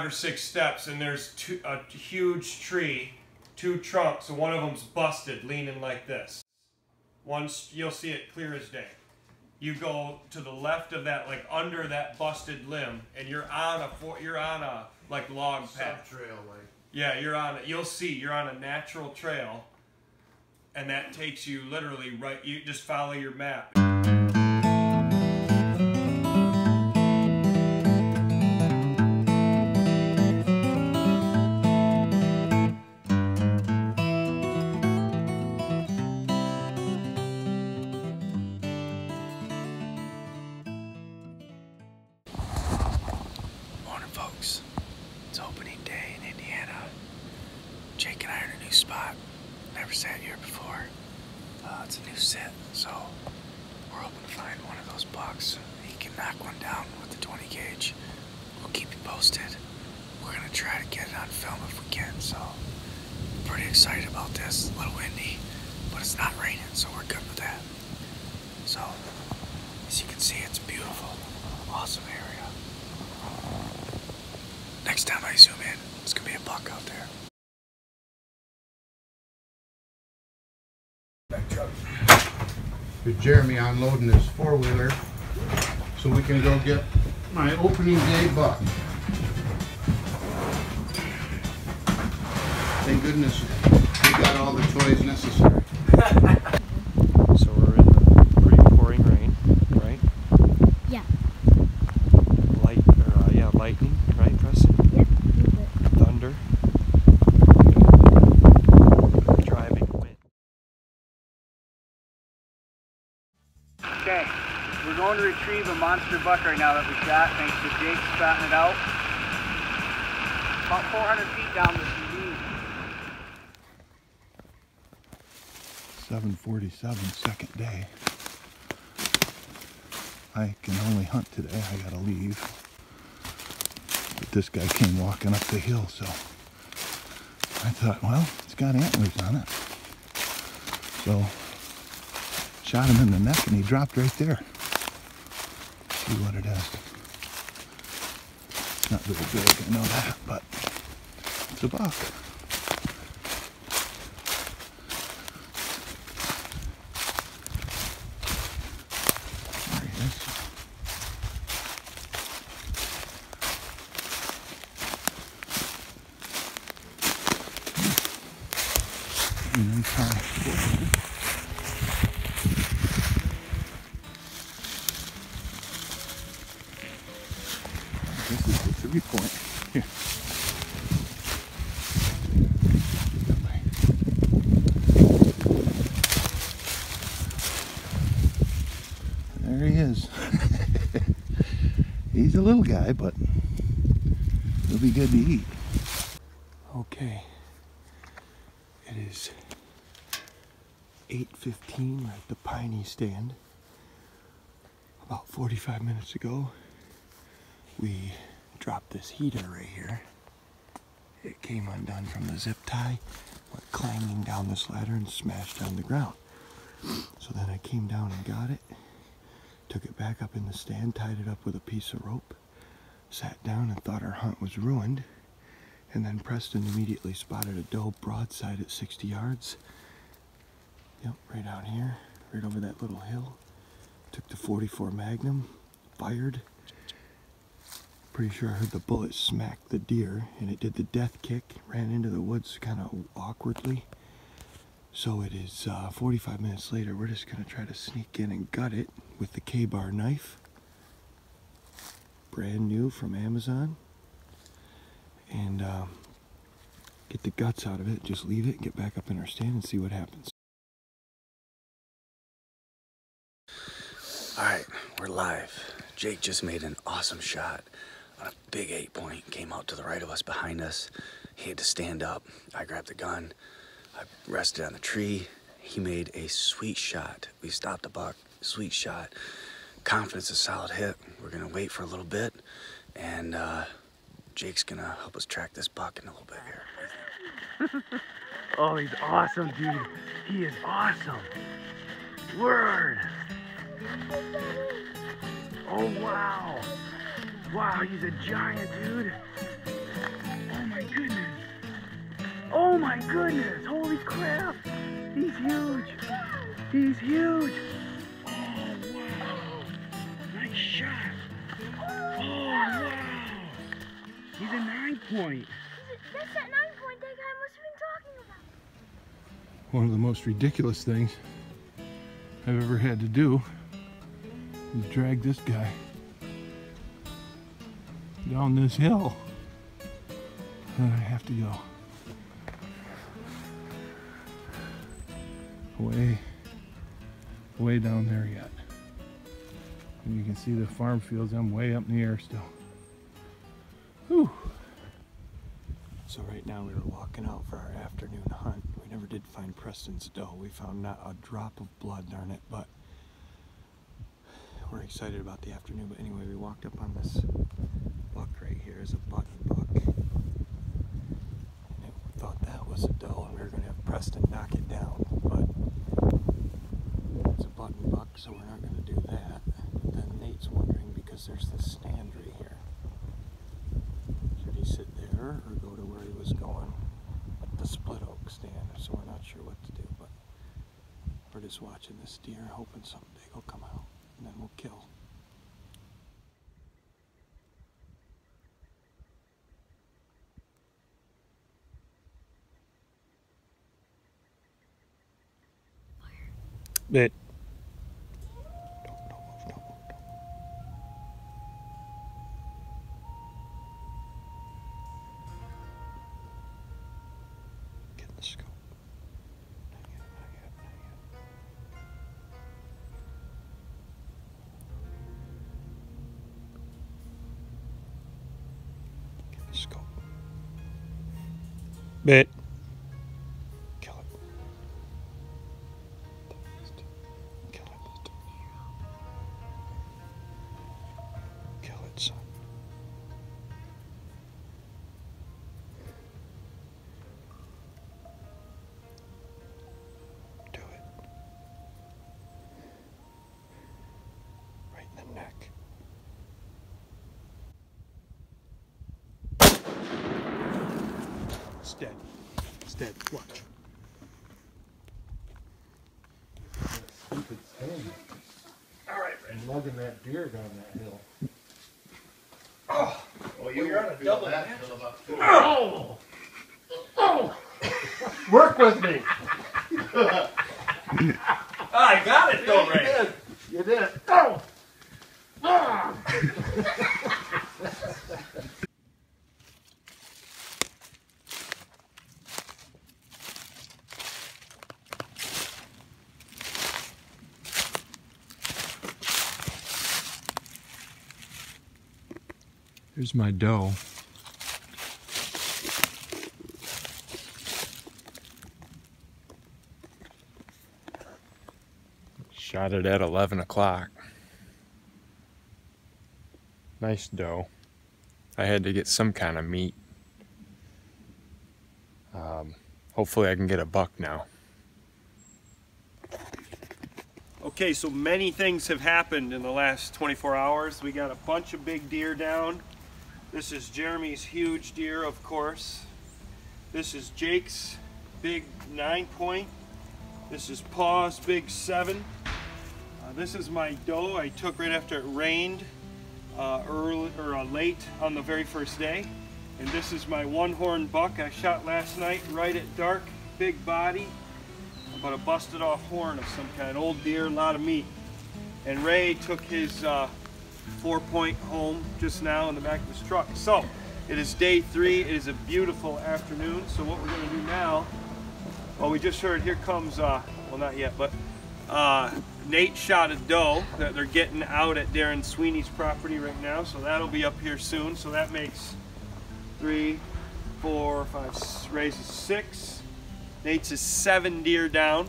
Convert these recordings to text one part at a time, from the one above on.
or 6 steps, and there's a huge tree, 2 trunks, and one of them's busted, leaning like this. Once you'll see it clear as day. You go to the left of that, like under that busted limb, and you're on a like log path. Trail, like. Yeah, you're on it. You'll see you're on a natural trail, and that takes you literally right. You just follow your map. Folks, it's opening day in Indiana. Jake and I are in a new spot. Never sat here before. It's a new set, so we're hoping to find one of those bucks. He can knock one down with the 20 gauge. We'll keep you posted. We're gonna try to get it on film if we can, so I'm pretty excited about this. It's a little windy, but it's not raining, so we're good with that. So, as you can see, it's beautiful. Awesome area. Next time I zoom in, it's gonna be a buck out there. With Jeremy unloading his 4-wheeler so we can go get my opening day buck. Thank goodness we got all the toys necessary. So we're in the pretty pouring rain, right? Yeah. Lightning, right, Preston? Yep. Thunder. Driving wind. Okay, we're going to retrieve a monster buck right now that we got, thanks to Jake spotting it out. About 400 feet down this ravine. 7:47, second day. I can only hunt today. I gotta leave. But this guy came walking up the hill, so I thought, well, it's got antlers on it. So shot him in the neck and he dropped right there. See what it is. It's not very big, I know that, but it's a buck. There he is. And then try. This is the 3-point. Here. There he is. He's a little guy, but he'll be good to eat. Okay. It is 8:15. We're at the Piney stand. About 45 minutes ago, we dropped this heater right here. It came undone from the zip tie, went clanging down this ladder and smashed on the ground. So then I came down and got it, took it back up in the stand, tied it up with a piece of rope, sat down and thought our hunt was ruined. And then Preston immediately spotted a doe broadside at 60 yards. Yep, right out here, right over that little hill. Took the .44 Magnum, fired. Pretty sure I heard the bullet smack the deer, and it did the death kick, ran into the woods kind of awkwardly. So it is 45 minutes later. We're just gonna try to sneak in and gut it with the K-Bar knife. Brand new from Amazon. And get the guts out of it, just leave it, get back up in our stand and see what happens. Alright, we're live. Jake just made an awesome shot on a big 8-point, came out to the right of us, behind us. He had to stand up. I grabbed the gun, I rested on the tree. He made a sweet shot. We stopped the buck, sweet shot. Confidence, a solid hit. We're gonna wait for a little bit, and Jake's gonna help us track this buck in a little bit here. Oh, he's awesome, dude. He is awesome. Word. Oh, wow. Wow, he's a giant, dude. my goodness, holy crap. He's huge. He's huge. Oh, wow. Nice shot. Oh, wow. He's a 9-point. That's that 9-point that guy must have been talking about. One of the most ridiculous things I've ever had to do is drag this guy down this hill. And I have to go way down there yet. And you can see the farm fields. I'm way up in the air still. Whew. So right now we were walking out for our afternoon hunt. We never did find Preston's doe. We found not a drop of blood, darn it, but we're excited about the afternoon. But anyway, we walked up on this buck right here is a button buck. And we thought that was a doe and we were gonna have Preston knock it down, but it's a button buck, so we're not gonna do that. But then Nate's wondering, because there's this stand right here, should he sit there or go to where he was going at the split oak stand? So we're not sure what to do, but we're just watching this deer, hoping something big will come out, and then we'll kill. Bit. Don't move. Get in the scope. Not yet. Get in the scope. Bit. Kill it. Kill it. Kill it, son. Do it. Right in the neck. It's dead. It's dead. Watch. Stupid stand. I'm lugging that deer down that hill. Well, you're on a double match. Work with me. I got it though, Ray. You did. Oh. Here's my doe. Shot it at 11 o'clock. Nice doe. I had to get some kind of meat. Hopefully I can get a buck now. Okay, so many things have happened in the last 24 hours. We got a bunch of big deer down. This is Jeremy's huge deer, of course. This is Jake's big 9-point. This is Paw's big 7. This is my doe I took right after it rained late on the very first day. And this is my one-horn buck I shot last night right at dark, big body, but a busted off horn of some kind. Old deer, a lot of meat. And Ray took his 4-point home just now in the back of his truck. So it is day 3. It is a beautiful afternoon. So what we're going to do now, well, we just heard, here comes, well, not yet, but Nate shot a doe that they're getting out at Darren Sweeney's property right now. So that'll be up here soon. So that makes 3, 4, 5, Ray's is 6. Nate's is 7 deer down.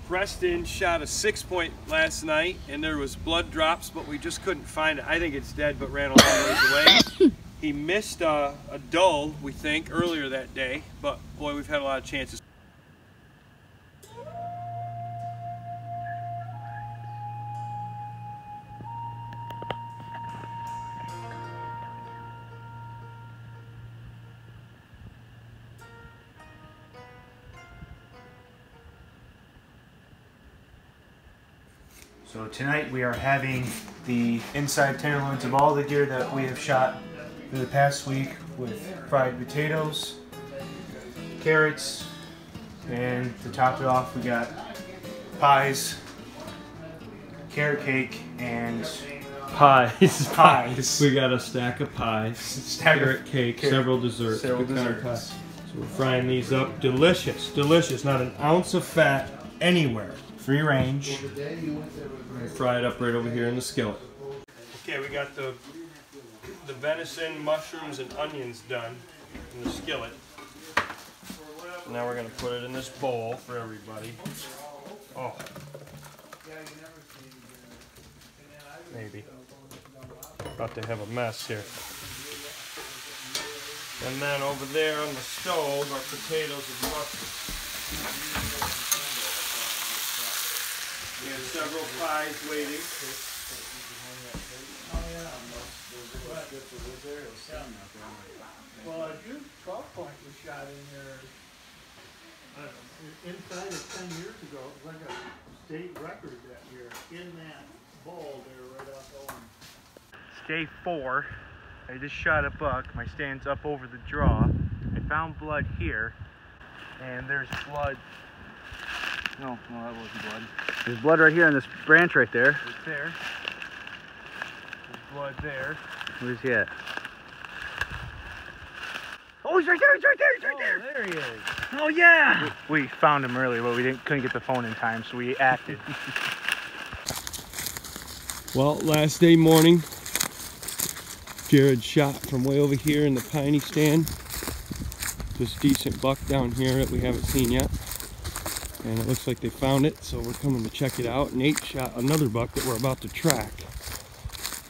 Preston shot a 6-point last night and there was blood drops, but we just couldn't find it. I think it's dead, but ran a long ways away. He missed a doe, we think, earlier that day, but boy, we've had a lot of chances. So tonight we are having the inside tenderloins of all the deer that we have shot through the past week with fried potatoes, carrots, and to top it off we got pies, carrot cake, and pies. We got a stack of pies, carrot cake, several desserts. Several pecan pie. desserts. So we're frying these up. Delicious, delicious. Not an ounce of fat anywhere. Free range. We're fry it up right over here in the skillet. Okay, we got the venison, mushrooms, and onions done in the skillet. Now we're gonna put it in this bowl for everybody. Oh. Maybe. About to have a mess here. And then over there on the stove are potatoes and mushrooms. We have several pies waiting. Well, a huge 12 point was shot in there, I don't know, inside of 10 years ago. It was like a state record that year. In that bowl there, right off Owen. It's day 4. I just shot a buck. My stand's up over the draw. I found blood here, and there's blood. No, that wasn't blood. There's blood right here on this branch right there. It's there. There's blood there. Where's he at? Oh, he's right there! He's right there! He's right there! There he is. Oh yeah! We found him earlier, but we couldn't get the phone in time, so we acted. Well, last day morning, Jared shot from way over here in the piney stand. This decent buck down here that we haven't seen yet. And it looks like they found it, so we're coming to check it out. Nate shot another buck that we're about to track.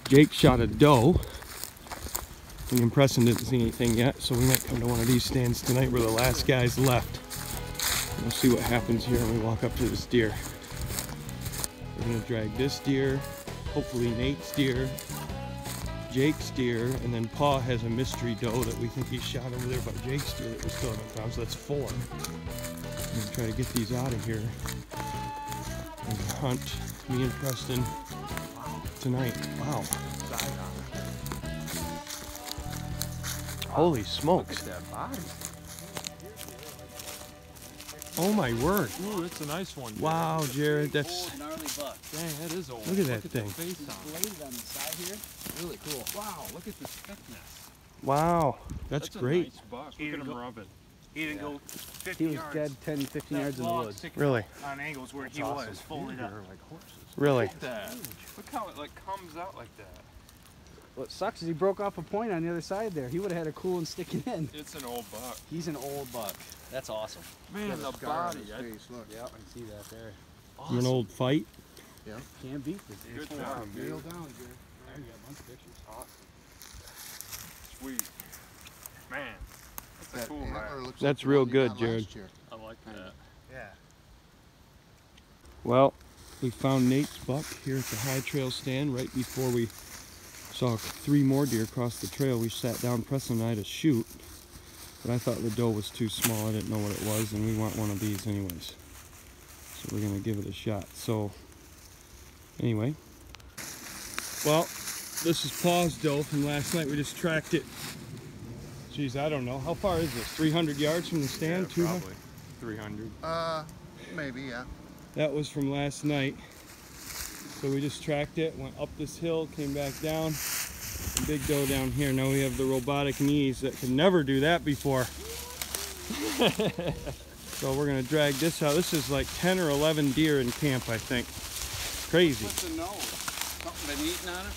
Jake shot a doe. And Preston didn't see anything yet, so we might come to one of these stands tonight where the last guy's left. We'll see what happens here when we walk up to this deer. We're gonna drag this deer, hopefully Nate's deer, Jake's deer, and then Pa has a mystery doe that we think he shot over there by Jake's deer that we still haven't found, so that's 4. I'm gonna try to get these out of here and hunt me and Preston tonight. Wow. Holy smokes. Look at that body. Oh my word. Ooh, that's a nice one. Wow, Jared, that's... Old, gnarly buck. Dang, that is old. Look at that thing. The face on it. Bladed on the side here. Really cool. Wow, look at this thickness. Wow, that's great. A nice buck. Look at him rubbing. He didn't go 50 He was yards. dead 10, 15 yards in the Log woods. sticking Really? On angles where he was, folded up. Like horses. Really? Look at that. Look how it like comes out like that. What sucks is he broke off a point on the other side there. He would have had a cool one sticking in. It's an old buck. He's an old buck. That's awesome. Man, the body. Look. Yeah, I can see that there. From an old fight? Can't beat this. Good job, dude. Reel down, Jared. There you got a bunch of pictures. Awesome. Sweet. Man, that's a cool ride. That's real good, Jared. I like that. Yeah. Well, we found Nate's buck here at the High Trail stand right before we saw 3 more deer across the trail. We sat down, Preston and I, to shoot, but I thought the doe was too small. I didn't know what it was, and we want one of these anyways. So we're gonna give it a shot. So anyway, well, this is Pa's doe from last night. We just tracked it. Geez, I don't know. How far is this? 300 yards from the stand? Yeah, 200? probably 300. Maybe, yeah. That was from last night. So we just tracked it, went up this hill, came back down. Big doe down here. Now we have the robotic knees that could never do that before. So we're gonna drag this out. This is like 10 or 11 deer in camp, I think. Crazy. What's the nose? Something been eating on it?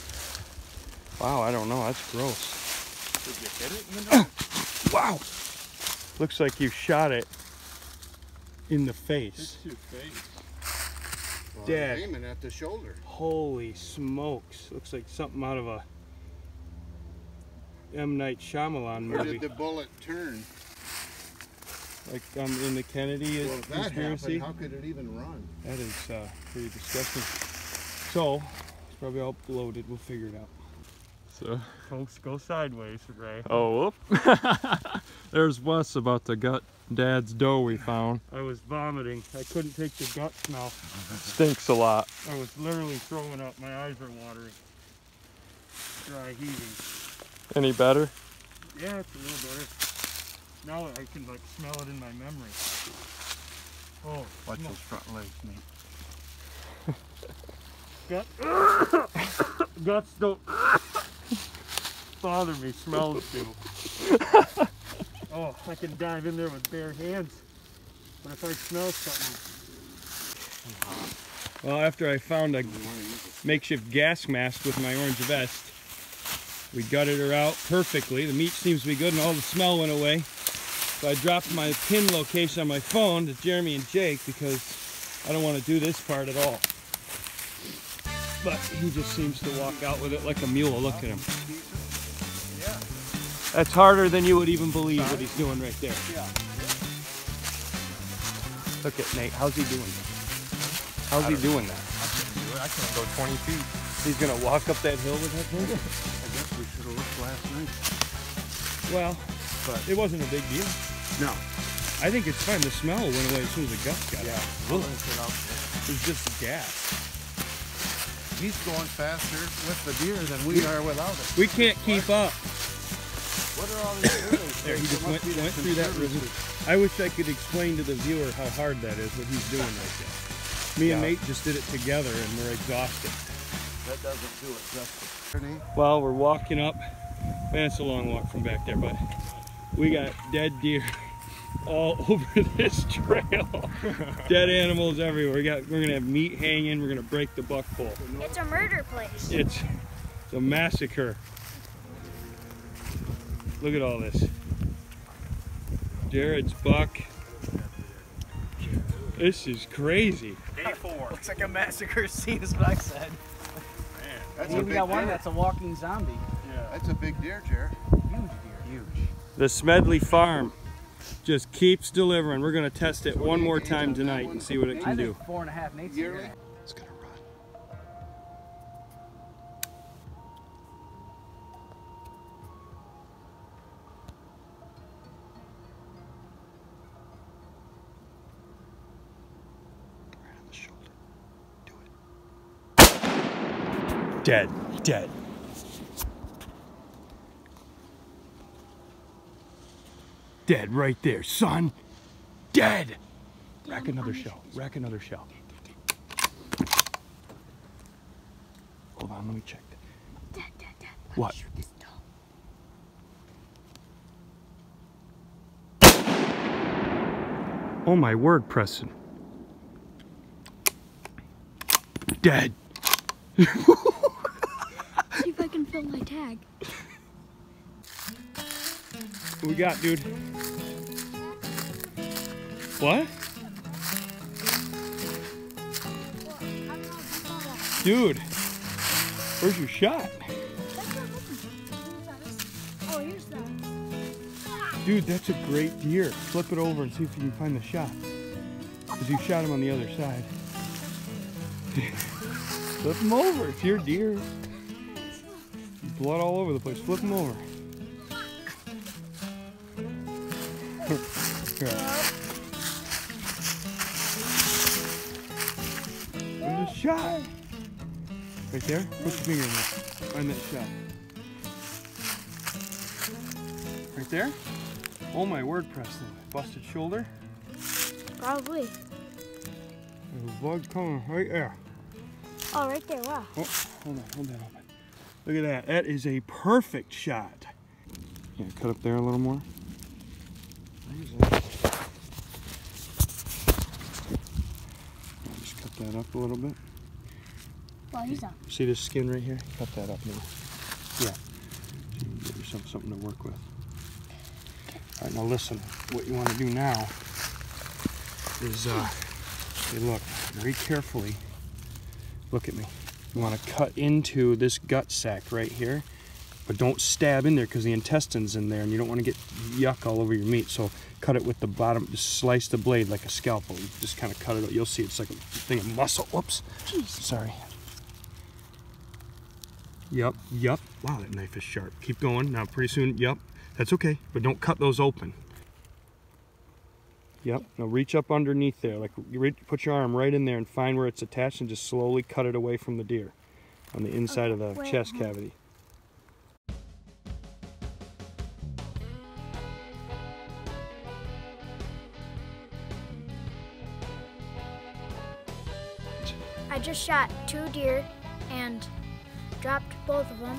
Wow, I don't know. That's gross. Did you hit it in the nose? Wow. Looks like you shot it in the face. Hits your face. Dead. Aiming at the shoulder. Holy smokes. Looks like something out of a M. Night Shyamalan Where movie. did the bullet turn? Like in the Kennedy Well, if that conspiracy. happened, how could it even run? That is pretty disgusting. So, it's probably all bloated. We'll figure it out. So, Folks, go sideways, Ray. oh, whoop. There's Wes about to gut Dad's dough we found. I was vomiting. I couldn't take the gut smell. Stinks a lot. I was literally throwing up. My eyes are watering. Dry heaving. Any better? Yeah, it's a little better. Now I can like smell it in my memory. Oh, Watch smell. those front legs, mate. Guts don't bother me, smells do. Oh, I can dive in there with bare hands. But if I smell something. Well, after I found a makeshift gas mask with my orange vest, we gutted her out perfectly. The meat seems to be good and all the smell went away. So I dropped my pin location on my phone to Jeremy and Jake because I don't want to do this part at all. But he just seems to walk out with it like a mule. Look at him. That's harder than you would even believe what he's doing right there. Look at Nate. How's he doing that? How's he doing that? I can't go 20 feet. He's going to walk up that hill with that thing? I guess we should have looked last night. Well, but it wasn't a big deal. No. I think it's fine. The smell went away as soon as the guts got out. Ugh. It was just gas. He's going faster with the deer than we are without it. We can't keep up. What are all these rivers? There, he just went through that river. I wish I could explain to the viewer how hard that is, what he's doing right there. Me and Nate just did it together and we're exhausted. That doesn't do it justice. Well, we're walking up. Man, it's a long walk from back there, but we got dead deer all over this trail. Dead animals everywhere. We're gonna have meat hanging. We're gonna break the buck pole. It's a murder place. It's a massacre. Look at all this. Jared's buck. This is crazy. Day 4. Looks like a massacre scene is what I said. That's We a even big got one deer. that's a walking zombie. That's a big deer, Jared. Huge deer. Huge. The Smedley farm just keeps delivering. We're gonna test it one more time tonight and see what it I can do. think 4.5 Nate's Yearly? It's gonna run. Right on the shoulder. Do it. Dead. Dead. Dead right there, son. Dead. Rack another shell. Rack another shell. Hold on, let me check. Dad, What? shoot this dog. Oh my word, Preston. Dead. See if I can film my tag. What we got, dude? What? Dude, where's your shot? Oh, here's that. Dude, that's a great deer. Flip it over and see if you can find the shot. Because you shot him on the other side. Flip him over. It's your deer. Blood all over the place. Flip him over. Here. There's a shot. Right there? Put your finger in there. Find that shot. Right there? Oh my word, Preston. Busted shoulder. Probably. There's a bug coming right there. Oh, right there. Wow. Oh, hold on, hold that open. Look at that. That is a perfect shot. Yeah, cut up there a little more. Just cut that up a little bit. Well, he's on. See this skin right here? Cut that up now. Yeah. So you can get yourself something to work with. All right, now listen. What you want to do now is, hey, look very carefully. Look at me. You want to cut into this gut sac right here, but don't stab in there because the intestine's in there and you don't want to get yuck all over your meat. So cut it with the bottom, just slice the blade like a scalpel. You just kind of cut it out. You'll see it's like a thing of muscle. Whoops. Jeez. Sorry. Yup, yup. Wow, that knife is sharp. Keep going. Now pretty soon, yup. That's okay, but don't cut those open. Yep. Now reach up underneath there. Like put your arm right in there and find where it's attached and just slowly cut it away from the deer on the inside of the chest cavity. I just shot 2 deer and dropped both of them.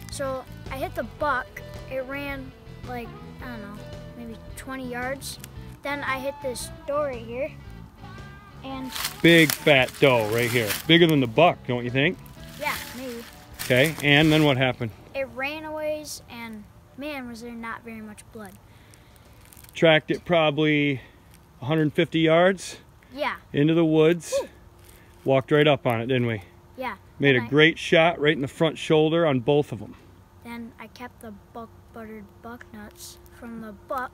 So I hit the buck. It ran like, I don't know, maybe 20 yards. Then I hit this doe right here. And big fat doe right here. Bigger than the buck, don't you think? yeah, maybe. Okay, and then what happened? It ran a ways and man, was there not very much blood. Tracked it probably 150 yards Yeah. into the woods. Woo. Walked right up on it, didn't we? Yeah. Made Then a great shot right in the front shoulder on both of them. Then I kept the buttered buck nuts from the buck.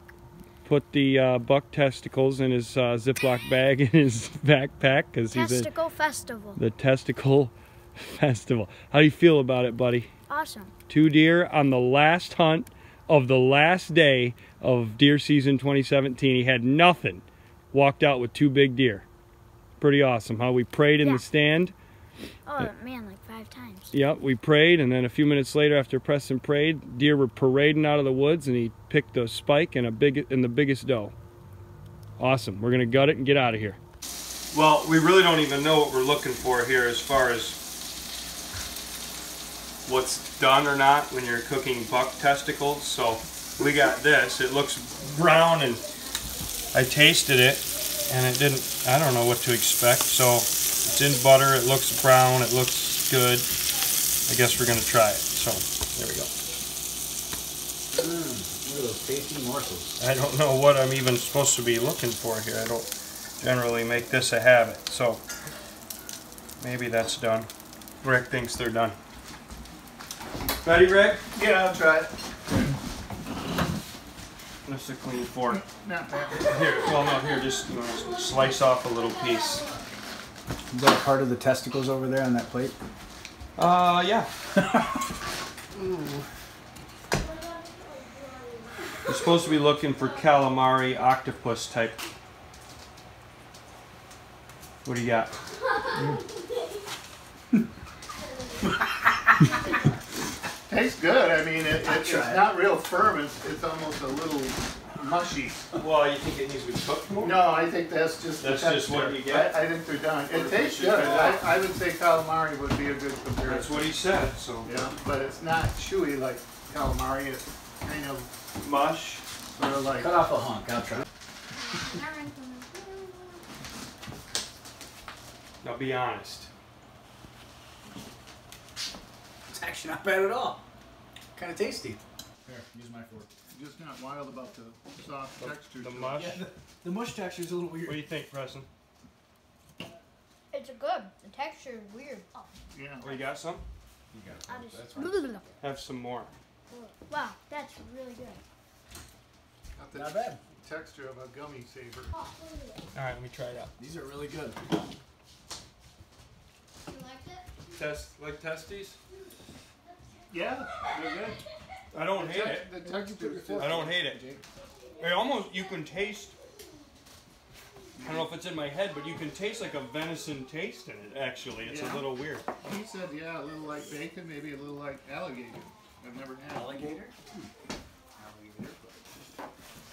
Put the buck testicles in his Ziploc bag in his backpack because he's at Testicle Festival. the Testicle Festival. How do you feel about it, buddy? Awesome. 2 deer on the last hunt of the last day of deer season 2017. He had nothing. Walked out with 2 big deer. Pretty awesome. How we prayed in the stand. Oh man, like 5 times. Yep, we prayed, and then a few minutes later after Preston prayed, deer were parading out of the woods, and he picked a spike and the biggest doe. Awesome. We're gonna gut it and get out of here. Well, we really don't even know what we're looking for here as far as what's done or not when you're cooking buck testicles. So we got this. It looks brown, and I tasted it, and it didn't. I don't know what to expect. So it's in butter. It looks brown. It looks good. I guess we're gonna try it. So there we go. Look at those tasty morsels. I don't know what I'm even supposed to be looking for here. I don't generally make this a habit. So maybe that's done. Rick thinks they're done. Ready, Rick? Yeah, I'll try it. That's a clean fork. Not bad. Here, well, no, here, just slice off a little piece. Is that part of the testicles over there on that plate? Yeah. You're supposed to be looking for calamari, octopus type. What do you got? Tastes good. I mean, it's not real firm. It's almost a little mushy. Well, you think it needs to be cooked more? No, I think that's just That's the just what texture. you get? I think they're done. It tastes good. I would say calamari would be a good comparison. That's what he said, so. Yeah, but it's not chewy like calamari. It's kind of mush. Sort of like. Cut off a hunk. I'll try. Now be honest. It's actually not bad at all. Kind of tasty. Here, use my fork. Just not wild about the soft texture. The mush? Yeah, the mush texture is a little weird. What do you think, Preston? It's good. The texture is weird. Oh. Yeah. Oh, you got some? You got I it. just, That's fine. Have some more. Wow, that's really good. Not bad. Texture of a gummy saver. Oh, look at that. All right, let me try it out. These are really good. You liked it? Like testes? Yeah, they're good. I don't hate it. The texture is I don't hate it. It almost, you can taste, I don't know if it's in my head, but you can taste like a venison taste in it, actually. It's a little weird. He said, yeah, a little like bacon, maybe a little like alligator. I've never had alligator.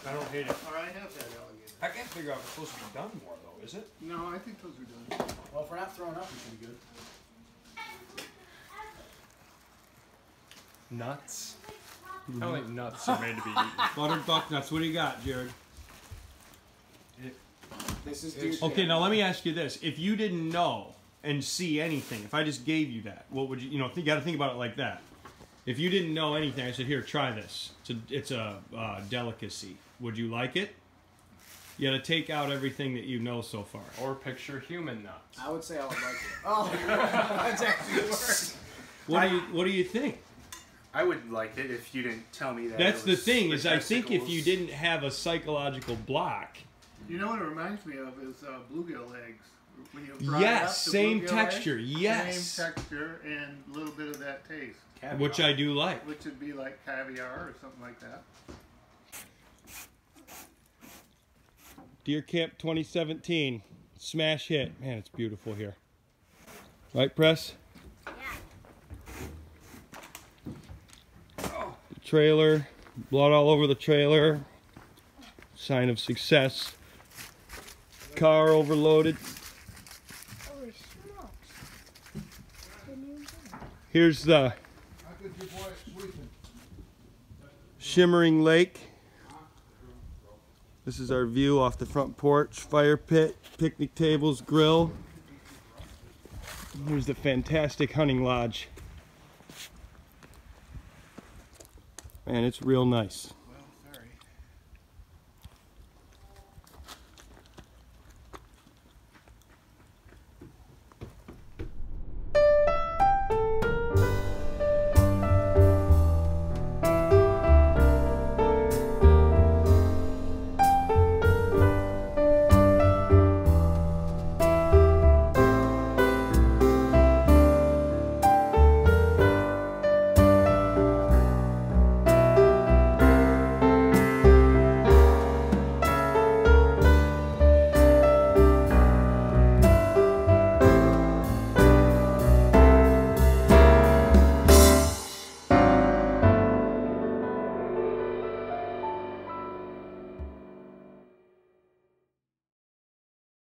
I don't hate it. Or I have had alligator. I can't figure out if it's supposed to be done more, though, is it? No, I think those are done. Well, if we're not throwing up, we should be good. Nuts? I don't think nuts are made to be eaten. Buttered buck nuts. What do you got, Jared? This is deer. Okay, now let me ask you this. If you didn't know and see anything, if I just gave you that, what would you, you got to think about it like that. If you didn't know anything, I said, here, try this. It's a delicacy. Would you like it? You got to take out everything that you know so far. Or picture human nuts. I would say I would like it. Oh, that's actually worse. What do you think? I would like it if you didn't tell me that. That's it the was thing, the is I think if testicles. you didn't have a psychological block. You know what it reminds me of is bluegill eggs. When you fry Yes, it up, the same bluegill texture, egg, yes. Same texture and a little bit of that taste. Caviar. Which I do like. Which would be like caviar or something like that. Deer Camp 2017. Smash hit. Man, it's beautiful here. Right, Press? Yeah. The trailer. Blood all over the trailer. Sign of success. Car overloaded. Holy smokes. Here's the shimmering lake. This is our view off the front porch. Fire pit, picnic tables, grill. Here's the fantastic hunting lodge. Man, it's real nice.